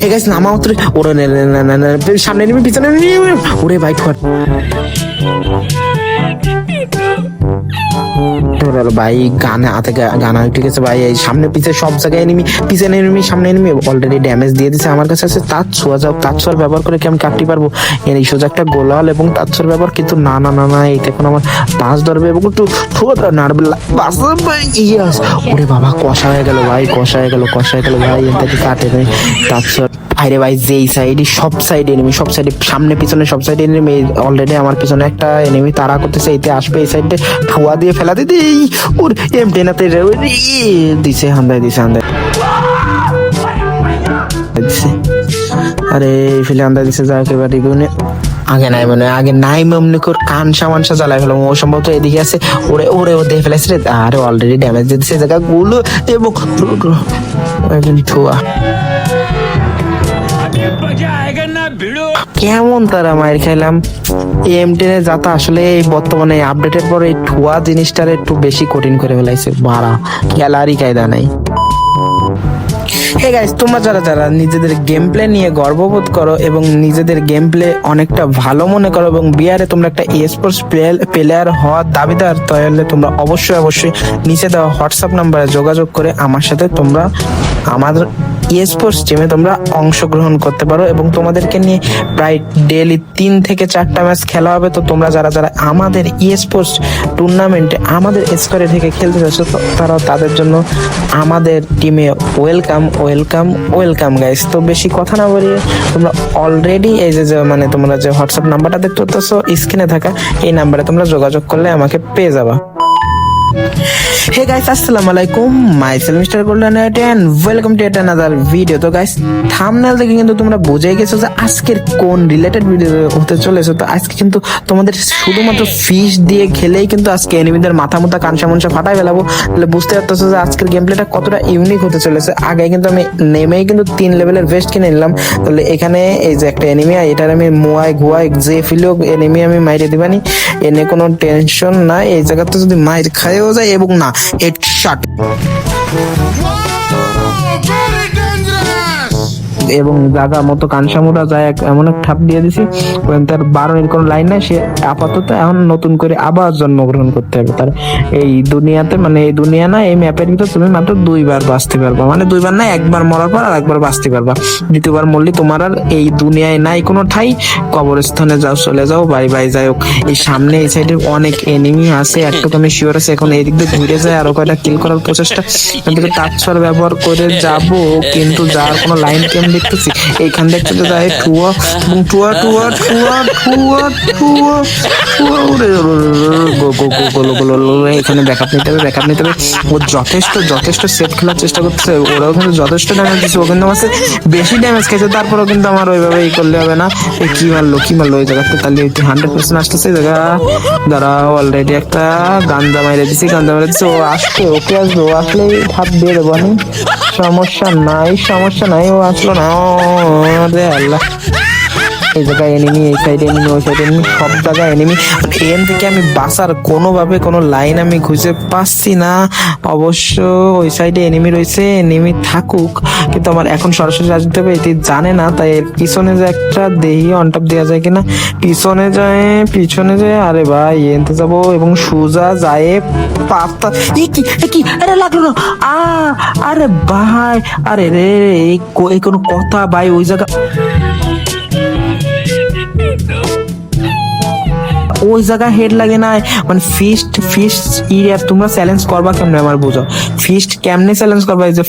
এই গাইস নামা মাত্র ওরে সামনে নিবি পিছনে ওরে ভাই ভাই গান হাতে গানা ঠিক আছে ভাই, এই সামনে পিছে সব জায়গায় এনিমি, পিছনে এনিমি সামনে এনিমি, অলরেডি ড্যামেজ দিয়ে দিচ্ছে। আমার কাছে আছে তার ছোঁয়া, যাও তার ছোঁয়ার ব্যবহার করে কি আমি কাটতে পারবো? এই সোজা একটা গোলাল এবং তার ছোঁয়ার ব্যবহার, কিন্তু না না না না এইটা এখন আমার পাঁচ ধরবে এবং একটু নাড়বে। ইয়াস ওরে বাবা কষা হয়ে গেল ভাই, কষা হয়ে গেল ভাই, এটাকে কাটে নেই তার ছোঁয়া। আরে ভাই যেই সাইডে সব সাইডে এনিমি, সব সাইডে সামনে পিছনে সব সাইডে এনিমি। অলরেডি আমার পিছনে একটা এনিমি তাড়া করতেছে, এইতে আসবে এই সাইডে ঠুয়া দিয়ে ফেলা দিতে ওর এমটেনাতে দিছে হান্দায় আরে ফেলে হান্দায় দিছে যা একেবারে আগে নাই মানে আগে নাই মনে কর কান সামানসা জ্বালাই ফেলাম। ও সম্ভবত এদিকে আছে, ওরে ওরে ও দেখে ফেলেছে রে। আরে অলরেডি ড্যামেজ দিতেছে জায়গা গুলো এবং ঠুয়া কেমন তারা মায়ের খাইলাম। এম10 এর যাতা আসলে বর্তমানে আপডেটের পরে এই ঠুয়া জিনিসটার একটু বেশি কঠিন করে ফেলাইছে, বাড়া খেলারই কায়দা নাই। হে গাইস, তোমরা যারা যারা নিজেদের গেম প্লে নিয়ে গর্ববোধ করো এবং নিজেদের গেম প্লে অনেকটা ভালো মনে করো এবং বিয়ারে তোমরা একটা স্পোর্টস প্লেয়ার হওয়ার দাবিদার, তাহলে তোমরা অবশ্যই নিচে দেওয়া হোয়াটসঅ্যাপ নাম্বারে যোগাযোগ করে আমার সাথে তোমরা আমাদের স্পোর্টস টিমে তোমরা অংশগ্রহণ করতে পারো এবং তোমাদেরকে নিয়ে প্রায় ডেইলি 3 থেকে 4টা ম্যাচ খেলা হবে। তো তোমরা যারা যারা আমাদের স্পোর্টস টুর্নামেন্টে আমাদের স্কোয়ারে থেকে খেলতে চাচ্ছ, তারা তাদের জন্য আমাদের টিমে ওয়েলকাম গাইস। তো বেশি কথা না বলিয়ে তোমরা অলরেডি এই যে মানে তোমরা যে হোয়াটসঅ্যাপ নাম্বারটা দেখতে পাচ্ছ স্ক্রিনে থাকা, এই নাম্বারে তোমরা যোগাযোগ করলে আমাকে পেয়ে যাবা। হে গাইস, আসসালামু আলাইকুম, myself mister golden and welcome to another video. তো গাইস থাম্বনেল দেখে কিন্তু তোমরা বুঝেই গেছো যে আজকের কোন রিলেটেড ভিডিও হতে চলেছে। তো আজকে কিন্তু তোমাদের শুধুমাত্র ফিশ দিয়ে খেলেই কিন্তু আজকে এনিমিদের মাথা কানসা মনসা ফাটাই ফেলাবো। তাহলে বুঝতে পারতেছো যে আজকের গেম প্লেটা কতটা ইউনিক হতে চলেছে। আগে কিন্তু আমি নেমেই কিন্তু 3 লেভেলের ভেস্ট কিনে নিলাম। তাহলে এখানে এই যে একটা এনিমি, এটার আমি মুয়াই গুয়াই যে ফিলো এনিমি আমি মাইরে দিবানি, এনে কোনো টেনশন নাই। এই জায়গাতে যদি মাইর খাইও যায় এবং না হেডশট এবং জায়গা মতো কানসামুরা যায় এমন এক ঠাপ দিয়ে দিছি, তার বারণের কোনো লাইন নাই। সে আপাতত এখন নতুন করে আবার জন্মগ্রহণ করতে হবে তার এই দুনিয়াতে। মানে এই দুনিয়া না, এই ম্যাপের ভিতর তুমি মাত্র 2বার বাঁচতে পারবা, মানে 2বার না, একবার মরার পর আর একবার বাঁচতে পারবা। দ্বিতীয়বার মরলে তোমার আর এই দুনিয়ায় নাই কোনো ঠাই, কবরস্থানে যাও, চলে যাও, বাই যাই হোক। এই সামনে এই সাইডে অনেক এনিমি আছে, একটা তো আমি শিওর আছে। এখন এই দিক দিয়ে ঘুরে যায় আরো কয়টা কিল করার প্রচেষ্টা, এদিকে টাচর ব্যবহার করে যাব, কিন্তু যার কোনো লাইন কেম দেখতেছি এইখান দেখতে যায় টুয়া এবং টুয়া এখানে ব্যাকআপ নিতে হবে। ও যথেষ্ট সেফ খেলার চেষ্টা করতেছে, ওরাও কিন্তু যথেষ্ট ড্যামেজ দিচ্ছে, ও কিন্তু আমাকে বেশি ড্যামেজ খেয়েছে। তারপরেও কিন্তু আমার ওইভাবে ই করলে হবে না। কি মারলো ওই জায়গাতে, তাহলে 100% আসতেছে জায়গা দ্বারা। অলরেডি একটা গান্দা মাইরে দিছি, ও আসবে, ওকে আসবে, ও আসলেই ভাব দিয়ে দেবো আমি, সমস্যা নাই। ও আসলো না, রে আল্লাহ। এই জায়গায় এনিমি, এই সাইডে এনিমি, ওই সাইডে এনিমি, সব জায়গায় এনিমি। এখান থেকে আমি বাঁচার কোনোভাবে কোনো লাইন আমি খুঁজে পাচ্ছি না। অবশ্য ওই সাইডে এনিমি রয়েছে, এনিমি থাকুক, কিন্তু আমার এখন সরাসরি আসতে হবে, এটি জানে না। তাই পিছনে যে একটা দেহি অনটপ দেওয়া যায় কিনা, পিছনে যায়। আরে ভাই এনতে যাবো এবং সোজা যায় পাতা কি আরে লাগলো না, আরে ভাই, আরে রে এই কোনো কথা ভাই, ওই জায়গা ওই জায়গায় হেড লাগে না। মানে ফিস্ট তোমরা চ্যালেঞ্জ করবা কেমনে আমার বুঝো, ফিস্ট কেমনে চ্যালেঞ্জ করবা? এই যে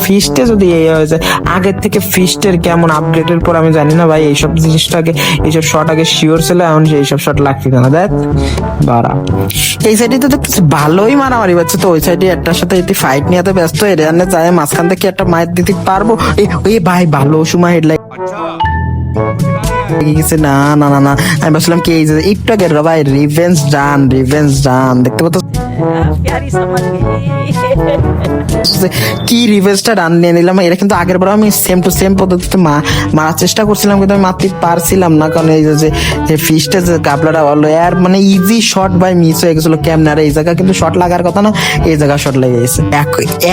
ফিস্টে যদি এই হয়ে যায়, আগের থেকে ফিস্টের কেমন আপডেটের পর আমি জানি না ভাই, এইসব জিনিসটাকে এইসব শট আগে শিওর ছিল, এখন এইসব শট লাগছে না। দেখ বাড়া এই সাইডে তো দেখতেছি ভালোই মারামারি হচ্ছে, তো ওই সাইডে একটার সাথে এটি ফাইট নিয়ে এত ব্যস্ত, এর যায় মাঝখান থেকে একটা মায়ের দিতে পারবো। এই ভাই ভালো সময় হেডলাইট না আমি ভাবছিলাম কি এই যে একটু আগে ভাই রিভেঞ্জ ডান দেখতে পাচ্ছ प्यारी समझ गई। কি রিভেঞ্জটা রান নিয়ে নিলাম। এটা কিন্তু আগের বার আমি সেম টু সেম পদ্ধতিতে মারার চেষ্টা করছিলাম, কিন্তু আমি মারতে পারছিলাম না, কারণ এই যে ফিশটা যে গাবলাটা হলো আর মানে ইজি শট বাই মিস হয়ে গেছিল কেমন। আর এই জায়গা কিন্তু শট লাগার কথা না, এই জায়গা শট লেগে গেছে।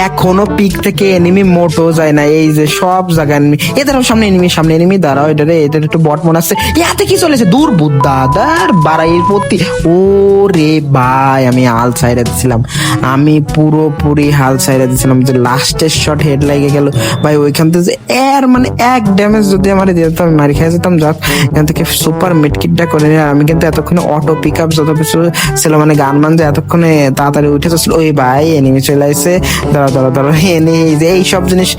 এখনো পিক থেকে এনিমি মোটো যায় না, এই যে সব জায়গায় এনিমি। এদের সামনে এনিমি দাঁড়াও, এটা একটু বট মনে আছে। ইয়াতে কি চলেছে দূর বুদ্ধাদার বাড়াইয়ের প্রতি। ও রে ভাই, আমি হাল ছাইড়া দিছিলাম, আমি পুরোপুরি হাল ছাইড়া দিছিলাম। যে লাস্টের শট হেড লেগে গেল ভাই, ওইখান থেকে এর মানে এক ড্যামেজ যদি আমার দিত আমি মারি খেয়ে যেতাম। যাক, এখান থেকে সুপার মিডকিটটা করে নিলাম। আমি কিন্তু এতক্ষণে অটো পিক আপ যত কিছু ছিল মানে গান মান যে এতক্ষণে তাড়াতাড়ি উঠে যাচ্ছিল। ওই ভাই এনিমি চলে আসছে, ধরো এনে যে এইসব জিনিস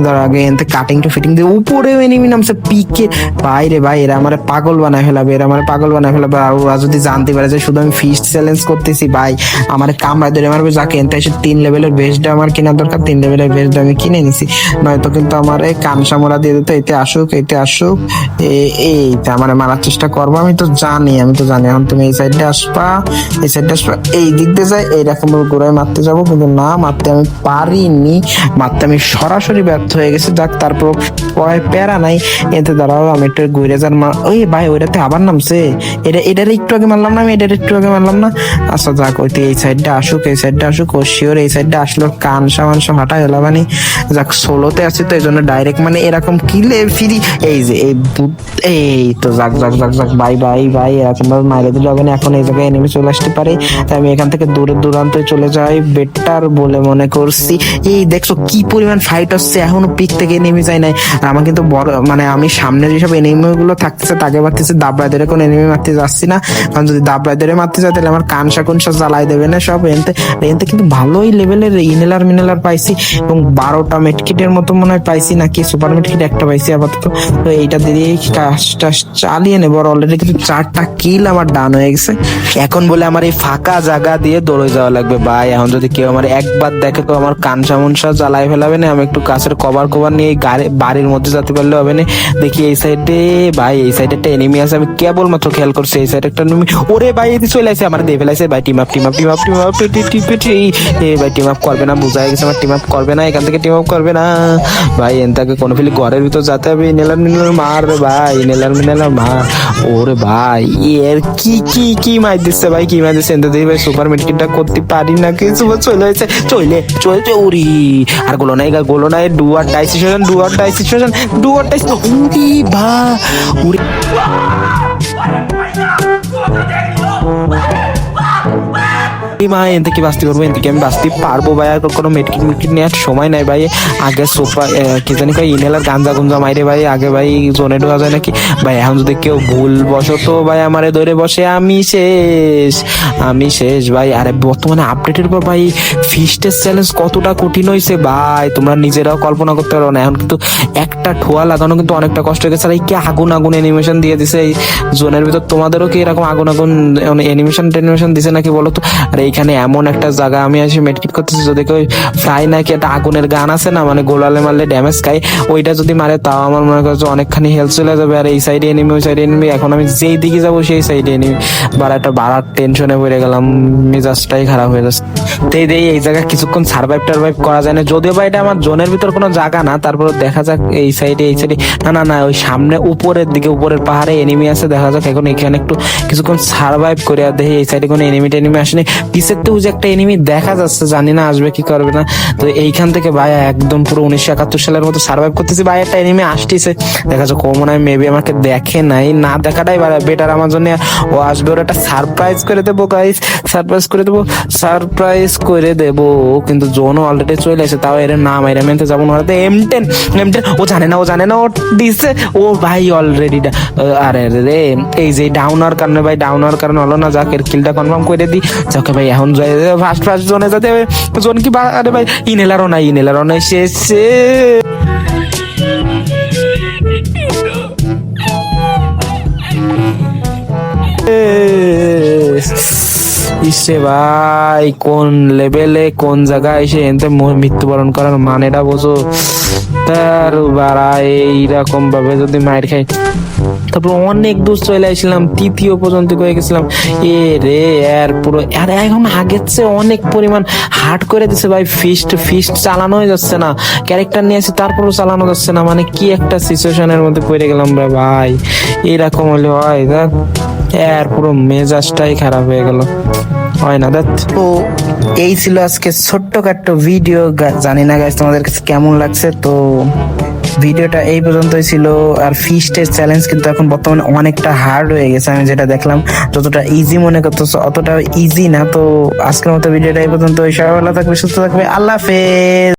ধরো আগে এখান থেকে কাটিং টু ফিটিং দিয়ে উপরেও এনিমি নামছে পিকে। ভাই রে ভাই, এরা আমার পাগল বানায় ফেলাবে, আর ওরা যদি জানতে পারে যে শুধু আমি ফিস্ট চ্যালেঞ্জ করতেছি ভাই, আমার কামড়ায় ধরে মারবে। যাকে এনতে এসে 3 লেভেলের বেস্টটা আমার কেনার দরকার, 3 লেভেলের বেস্টটা আমি কিনে নিছি, নয়তো কিন্তু আমার এই কানসামোরা দিয়ে দিত। এতে আসুক এইটা আমার মারার চেষ্টা করবো। আমি তো জানি এখন তুমি এই সাইডে আসবা, এই দিক দিয়ে যাই, এইরকম ঘুরায় মারতে যাবো, কিন্তু না মারতে আমি পারিনি, আমি সরাসরি ব্যর্থ হয়ে গেছি। যাক, তারপর প্যারা নাই, এতে দাঁড়াও আমি একটু ঘুরে যান। ওই ভাই ওইটাতে আবার নামছে, এটার একটু আগে মারলাম না আমি, আচ্ছা যাক, ওইতে এই সাইডটা আসুক, ও শিওর এই সাইডটা আসলো কান সামান সব হাঁটা হলো মানে। যাক, সোলোতে আছি তো এই জন্য ডাইরেক্ট মানে এরকম কিলে ফিরি, এই যে এই তো যাক ভাই এরকম ভাবে মাইরে দিলে হবে না। এখন এই জায়গায় এনিমি চলে আসতে পারে, তাই আমি এখান থেকে দূরান্তে চলে যাই বেটার বলে মনে করছি। এই দেখছো কি পরিমাণ ফাইট হচ্ছে, এখনো পিক থেকে এনিমি যায় নাই। আর আমার কিন্তু বড় মানে আমি সামনে যেসব এনিমি গুলো থাকতেছে তাকে মারতেছে, দাবড়ায় ধরে কোনো এনিমি মারতে যাচ্ছি না, কারণ যদি দাবড়ায় ধরে মারতে যায় তাহলে আমার কানসা জ্বালাই দেবে না সব। এনতে কিন্তু ভালোই লেভেলের মিনেলার পাইছি, এবং 12টা মেডকিটের মতো মনে হয় পাইছি, নাকি সুপার মেডকিট একটা পাইছি আপাতত। তো এইটা দিয়ে কাজটা চালিয়ে নেবো। অলরেডি কিন্তু 4টা কিল আমার ডান হয়ে গেছে। এখন বলে আমার এই ফাঁকা জায়গা দিয়ে দৌড়ে যাওয়া লাগবে ভাই। এখন যদি কেউ আমার একবার দেখে তো আমার কানসা মুনসা জ্বালাই ফেলাবে না। আমি একটু কাছের কভার নিয়ে এই বাড়ির মধ্যে যেতে পারলে হবে না। দেখি এই সাইডে ভাই, এই সাইডে একটা এনিমি আছে, আমি কেবল মাত্র খেয়াল করছি এই সাইডে একটা এনিমি। ওরে ভাই এদিকে চলে আসে, আমার দিয়ে ফেলাইছে ভাই। টিম আপ ভাই, টিম আপ করবে না, বোঝা গেছে আমার টিম আপ করবে না, এখান থেকে টিম আপ করবে না ভাই। এনতাকে কোনো ফিলি ঘরের ভিতর যেতে হবে। মিনালার মার রে ভাই, মিনালার মার। ওরে ভাই এর কি মার দিচ্ছে ভাই, কি মার দিচ্ছে। এনতে দেখি ভাই সুপার মেডকিটটা করতে পারি না, কিছু চলে আসে চলে উড়ি। আর গোলো নাই ডুয়ার টাই সিচুয়েশন উড়ি ভা উড়ি। মা এন থেকে বাঁচতে পারবো, এন থেকে আমি বাঁচতে পারবো ভাই। আর কোনো মেডকিট নেওয়ার সময় নাই ভাই। আগে সোফা কি জানি ভাই ইনহেলার গাঞ্জা মাইরে ভাই, আগে ভাই জোনে ঢোকা যায় নাকি ভাই। এখন যদি কেউ ভুল বসতো ভাই আমারে ধরে বসে, আমি শেষ ভাই। আরে বর্তমানে আপডেটের পর ভাই ফিস্টের চ্যালেঞ্জ কতটা কঠিন হয়েছে ভাই, তোমরা নিজেরাও কল্পনা করতে পারো না। এখন কিন্তু একটা ঠোয়া লাগানো কিন্তু অনেকটা কষ্ট হয়ে গেছে। আর এই কি আগুন অ্যানিমেশন দিয়ে দিছে এই জোনের ভিতর, তোমাদেরও কি এরকম আগুন অ্যানিমেশন দিছে নাকি বলো তো। আর এইখানে এমন একটা জায়গা আমি আসি মেডকিট করতেছি, যদি কেউ ফ্লাই নাকি একটা আগুনের গান আছে না, মানে গোলালে মারলে ড্যামেজ খাই, ওইটা যদি মারে তাও আমার মনে করছে অনেকখানি হেলথ চলে যাবে। আর এই সাইডে এনিমি, ওই সাইডে এনিমি, এখন আমি যেই দিকে যাবো সেই সাইডে এনিমি। বাড়ার টেনশনে পড়ে গেলাম, মেজাজটাই খারাপ হয়ে যাচ্ছে। এই জায়গা কিছুক্ষণ সার্ভাইভ করা যায় না, যদিও বা এটা আমার জোনের ভিতর কোনো জায়গা না। তারপর দেখা যাক এই সাইডে না ওই সামনে উপরের দিকে, উপরের পাহাড়ে এনিমি আছে, দেখা যাক এখন এখানে একটু কিছুক্ষণ সার্ভাইভ করে। আর দেখি এই সাইডে কোনো এনিমি আসেনি, পিছের তো যে একটা এনিমি দেখা যাচ্ছে, জানি না আসবে কি করবে না। তো এইখান থেকে ভাই একদম পুরো 1971 সালের মতো সার্ভাইভ করতেছি ভাই। একটা এনিমি আসতেছে, দেখা যাক ও মনে হয় মেবি আমাকে দেখে নাই, না দেখাটাই বেটার আমার জন্য। ও আসবে, ওর একটা সারপ্রাইজ করে দেবো গাইস, সারপ্রাইজ করে দেবো। কিন্তু জোনও অলরেডি চলে এসে, তাও এর নাম এর মেনতে যাবো না। M10 ও জানে না ও দিছে ও ভাই অলরেডি। আরে রে এই যে ডাউন হওয়ার কারণে হলো না। যাক, এর কিলটা কনফার্ম করে দিই। যাকে ভাই এখন ফার্স্ট জোনে যেতে হবে। জোন কি আরে ভাই ইনহেলারও নাই শেষ। ইসে ভাই কোন লেভেলে কোন জায়গায় এসে এনতে মৃত্যুবরণ করার মানেটা বোঝো। আর বাড়া এইরকম ভাবে যদি মাইর খাই, তারপর অনেক দূর চলে আসলাম, তৃতীয় পর্যন্ত হয়ে গেছিলাম। এ রে আর পুরো আর এখন আগের চেয়ে অনেক পরিমাণ হার্ড করে দিছে ভাই। ফিস্ট চালানোই যাচ্ছে না, ক্যারেক্টার নিয়ে আসি তারপরও চালানো যাচ্ছে না। মানে কি একটা সিচুয়েশনের মধ্যে পড়ে গেলাম রে ভাই। এরকম হলে হয় দেখ, আর পুরো মেজাজটাই খারাপ হয়ে গেল, হয় না দেখ। তো এই ছিল আজকে ছোট্টখাট্ট ভিডিও। জানি না গাইস তোমাদের কাছে কেমন লাগছে। তো ভিডিওটা এই পর্যন্তই ছিল। আর ফিস্টের চ্যালেঞ্জ কিন্তু এখন বর্তমানে অনেকটা হার্ড হয়ে গেছে, আমি যেটা দেখলাম। যতটা ইজি মনে করতেছো অতটা ইজি না। তো আজকের মতো ভিডিওটা এই পর্যন্ত। সবাই ভালো থাকবে, সুস্থ থাকবে, আল্লাহ হাফেজ।